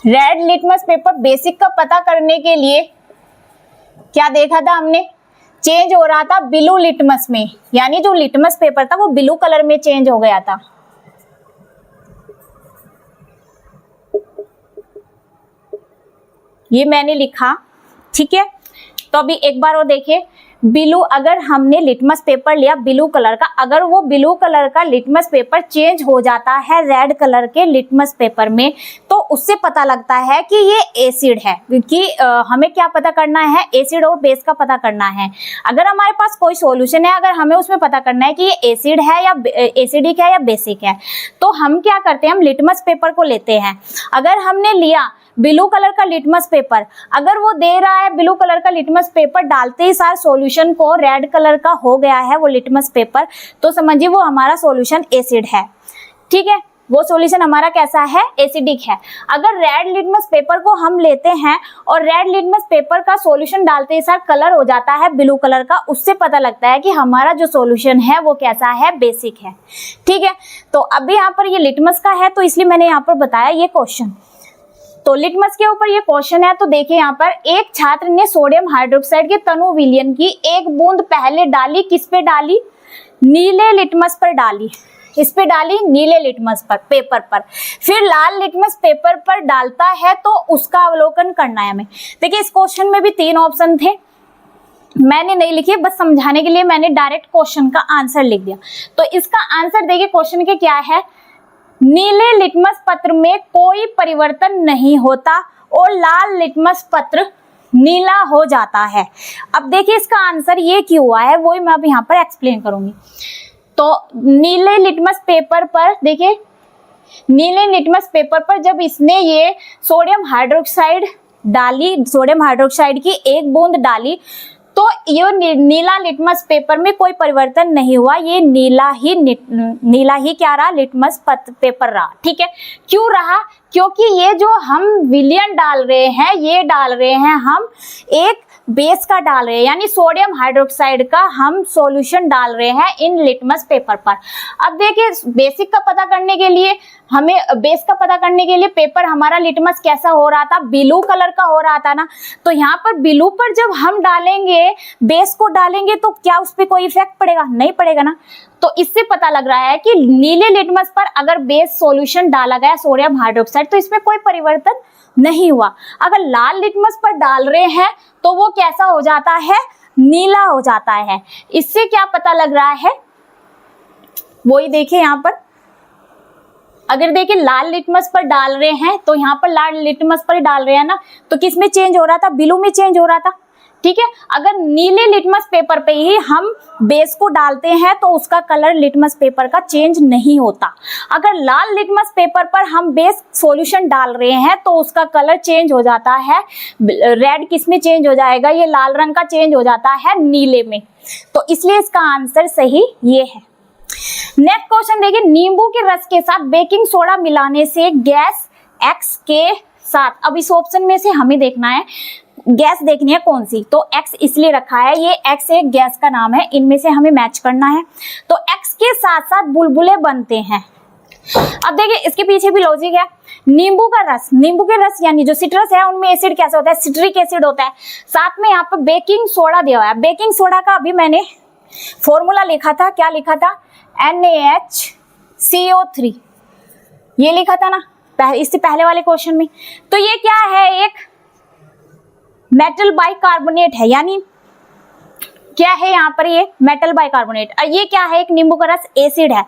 रेड लिटमस पेपर बेसिक का पता करने के लिए क्या देखा था हमने, चेंज हो रहा था ब्लू लिटमस में, यानी जो लिटमस पेपर था वो ब्लू कलर में चेंज हो गया था। ये मैंने लिखा, ठीक है। तो अभी एक बार वो देखिए, ब्लू, अगर हमने लिटमस पेपर लिया ब्लू कलर का, अगर वो ब्लू कलर का लिटमस पेपर चेंज हो जाता है रेड कलर के लिटमस पेपर में, तो उससे पता लगता है कि ये एसिड है। क्योंकि हमें क्या पता करना है, एसिड और बेस का पता करना है। अगर हमारे पास कोई सॉल्यूशन है, अगर हमें उसमें पता करना है कि ये एसिड है या एसिडिक है या बेसिक है, तो हम क्या करते हैं, हम लिटमस पेपर को लेते हैं। अगर हमने लिया ब्लू कलर का लिटमस पेपर, अगर वो दे रहा है ब्लू कलर का लिटमस पेपर, डालते ही सार सॉल्यूशन को रेड कलर का हो गया है वो लिटमस पेपर, तो समझिए वो हमारा सॉल्यूशन एसिड है, ठीक है। वो सॉल्यूशन हमारा कैसा है, एसिडिक है। अगर रेड लिटमस पेपर को हम लेते हैं और रेड लिटमस पेपर का सॉल्यूशन डालते ही सार कलर हो जाता है ब्लू कलर का, उससे पता लगता है कि हमारा जो सॉल्यूशन है वो कैसा है, बेसिक है, ठीक है। तो अभी यहाँ पर ये लिटमस का है, तो इसलिए मैंने यहाँ पर बताया ये क्वेश्चन। तो लिटमस के ऊपर ये क्वेश्चन है। तो देखिए यहाँ पर एक छात्र ने सोडियम हाइड्रोक्साइड के तनु विलयन की एक बूंद पहले डाली, किस पे डाली, नीले लिटमस पर डाली, इस पे डाली नीले लिटमस पर पेपर पर, फिर लाल लिटमस पेपर पर डालता है, तो उसका अवलोकन करना है हमें। देखिए इस क्वेश्चन में भी 3 ऑप्शन थे, मैंने नहीं लिखे, बस समझाने के लिए मैंने डायरेक्ट क्वेश्चन का आंसर लिख दिया। तो इसका आंसर देखिए क्वेश्चन के क्या है, नीले लिटमस पत्र में कोई परिवर्तन नहीं होता और लाल लिटमस पत्र नीला हो जाता है। अब देखिए इसका आंसर ये क्यों हुआ है, वो मैं अब यहाँ पर एक्सप्लेन करूंगी। तो नीले लिटमस पेपर पर देखिए, नीले लिटमस पेपर पर जब इसने ये सोडियम हाइड्रोक्साइड डाली, सोडियम हाइड्रोक्साइड की एक बूंद डाली, तो ये नीला लिटमस पेपर में कोई परिवर्तन नहीं हुआ, ये नीला ही क्या रहा, लिटमस पेपर रहा, ठीक है। क्यों रहा, क्योंकि ये जो हम विलयन डाल रहे हैं, ये डाल रहे हैं हम एक बेस का डाल रहे हैं, यानी सोडियम हाइड्रोक्साइड का हम सॉल्यूशन डाल रहे हैं इन लिटमस पेपर पर। अब देखिए बेसिक का पता करने के लिए, हमें बेस का पता करने के लिए पेपर हमारा लिटमस कैसा हो रहा था, ब्लू कलर का हो रहा था ना। तो यहाँ पर ब्लू पर जब हम डालेंगे, बेस को डालेंगे, तो क्या उस पर कोई इफेक्ट पड़ेगा, नहीं पड़ेगा ना। तो इससे पता लग रहा है कि नीले लिटमस पर अगर बेस सॉल्यूशन डाला गया सोडियम हाइड्रोक्साइड, तो इसमें कोई परिवर्तन नहीं हुआ। अगर लाल लिटमस पर डाल रहे हैं तो वो कैसा हो जाता है, नीला हो जाता है। इससे क्या पता लग रहा है, वही देखिए यहाँ पर, अगर देखिए लाल लिटमस पर डाल रहे हैं, तो यहाँ पर लाल लिटमस पर डाल रहे हैं ना, तो किस में चेंज हो रहा था, ब्लू में चेंज हो रहा था, ठीक है। अगर नीले लिटमस पेपर पे ही हम बेस को डालते हैं तो उसका कलर लिटमस पेपर का चेंज नहीं होता। अगर लाल लिटमस पेपर पर हम बेस सॉल्यूशन डाल रहे हैं तो उसका कलर चेंज हो जाता है। रेड किस में चेंज हो जाएगा, ये लाल रंग का चेंज हो जाता है नीले में। तो इसलिए इसका आंसर सही ये है। नेक्स्ट क्वेश्चन देखिए, नींबू के रस के साथ बेकिंग सोडा मिलाने से गैस एक्स के साथ, अब इस ऑप्शन में से हमें देखना है गैस देखनी है कौन सी, तो एक्स इसलिए रखा है, ये एक्स एक गैस का नाम है, इनमें से हमें मैच करना है। तो एक्स के साथ साथ बुलबुले बनते हैं। अब देखिए इसके पीछे भी लॉजिक है। नींबू का रस, नींबू के रस यानी जो सिट्रस है उनमें एसिड कैसे होता है, सिट्रिक एसिड होता है। साथ में यहाँ पर बेकिंग सोडा दिया हुआ है। बेकिंग सोडा का अभी मैंने फॉर्मूला लिखा था, क्या लिखा था, NaHCO3, ये लिखा था ना इससे पहले वाले क्वेश्चन में। तो ये क्या है, एक मेटल बाइकार्बोनेट है, यानी क्या है यहाँ पर, ये मेटल बाइकार्बोनेट। और ये क्या है, एक नींबू का रस एसिड है।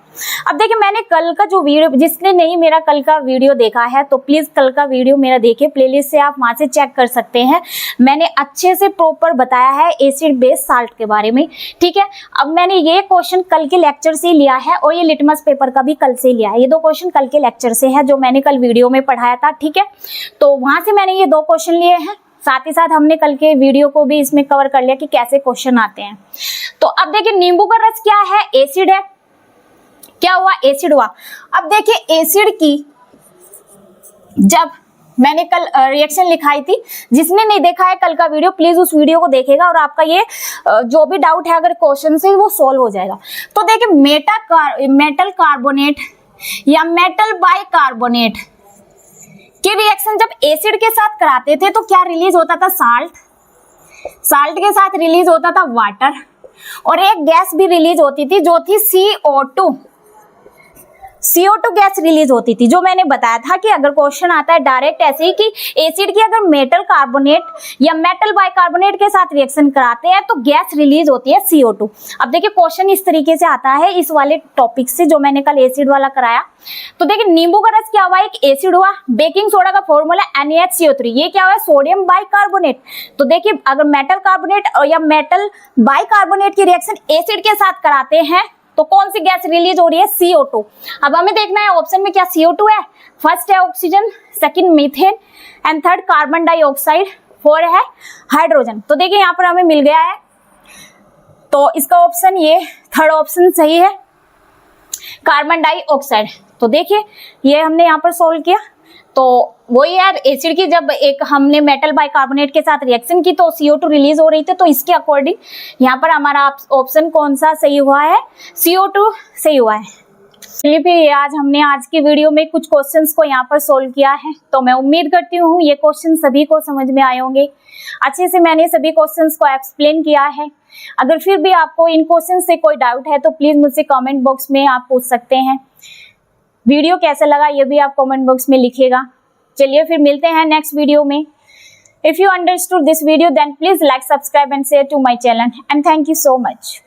अब देखिए मैंने कल का जो वीडियो, जिसने नहीं मेरा कल का वीडियो देखा है तो प्लीज कल का वीडियो मेरा देखिए, प्लेलिस्ट से आप वहां से चेक कर सकते हैं। मैंने अच्छे से प्रॉपर बताया है एसिड बेस साल्ट के बारे में, ठीक है। अब मैंने ये क्वेश्चन कल के लेक्चर से लिया है और ये लिटमस पेपर का भी कल से लिया है। ये दो क्वेश्चन कल के लेक्चर से है जो मैंने कल वीडियो में पढ़ाया था, ठीक है। तो वहां से मैंने ये दो क्वेश्चन लिए हैं, साथ ही साथ हमने कल के वीडियो को भी इसमें कवर कर लिया कि कैसे क्वेश्चन आते हैं। तो अब देखिए नींबू का रस क्या है, एसिड है। क्या हुआ, एसिड हुआ। अब देखिए एसिड की जब मैंने कल रिएक्शन लिखाई थी, जिसने नहीं देखा है कल का वीडियो प्लीज उस वीडियो को देखेगा और आपका ये जो भी डाउट है अगर क्वेश्चन से वो सॉल्व हो जाएगा। तो देखिए मेटल कार्बोनेट या मेटल बाइकार्बोनेट के रिएक्शन जब एसिड के साथ कराते थे तो क्या रिलीज होता था, साल्ट के साथ रिलीज होता था वाटर, और एक गैस भी रिलीज होती थी जो थी CO2 गैस रिलीज होती थी। जो मैंने बताया था कि अगर क्वेश्चन आता है डायरेक्ट ऐसे ही कि एसिड की अगर मेटल कार्बोनेट या मेटल बाइकार्बोनेट के साथ रिएक्शन कराते हैं तो गैस रिलीज होती है CO2। अब देखिए क्वेश्चन इस तरीके से आता है इस वाले टॉपिक से जो मैंने कल एसिड वाला कराया। तो देखिए नींबू का रस क्या हुआ, एक एसिड हुआ। बेकिंग सोडा का फॉर्मूला NaHCO3, ये क्या हुआ, सोडियम बाइकार्बोनेट। तो देखिए अगर मेटल कार्बोनेट या मेटल बाइकार्बोनेट की रिएक्शन एसिड के साथ कराते हैं तो कौन सी गैस रिलीज हो रही है, CO2। अब हमें देखना है ऑप्शन में क्या CO2 है। फर्स्ट है oxygen, second methane and third carbon dioxide, four है हाइड्रोजन। तो देखिए यहाँ पर हमें मिल गया है, तो इसका ऑप्शन ये थर्ड ऑप्शन सही है, कार्बन डाइऑक्साइड। तो देखिए ये हमने यहाँ पर सोल्व किया। तो वही यार एसिड की जब एक हमने मेटल बाइकार्बोनेट के साथ रिएक्शन की तो CO2 रिलीज हो रही थी, तो इसके अकॉर्डिंग यहाँ पर हमारा ऑप्शन कौन सा सही हुआ है, CO2 सही हुआ है। चलिए फिर आज की वीडियो में कुछ क्वेश्चंस को यहाँ पर सोल्व किया है। तो मैं उम्मीद करती हूँ ये क्वेश्चन सभी को समझ में आए होंगे। अच्छे से मैंने सभी क्वेश्चंस को एक्सप्लेन किया है। अगर फिर भी आपको इन क्वेश्चन से कोई डाउट है तो प्लीज मुझसे कमेंट बॉक्स में आप पूछ सकते हैं। वीडियो कैसा लगा ये भी आप कमेंट बॉक्स में लिखिएगा। चलिए फिर मिलते हैं नेक्स्ट वीडियो में। If you understood this video then please like, subscribe and share to my channel and thank you so much.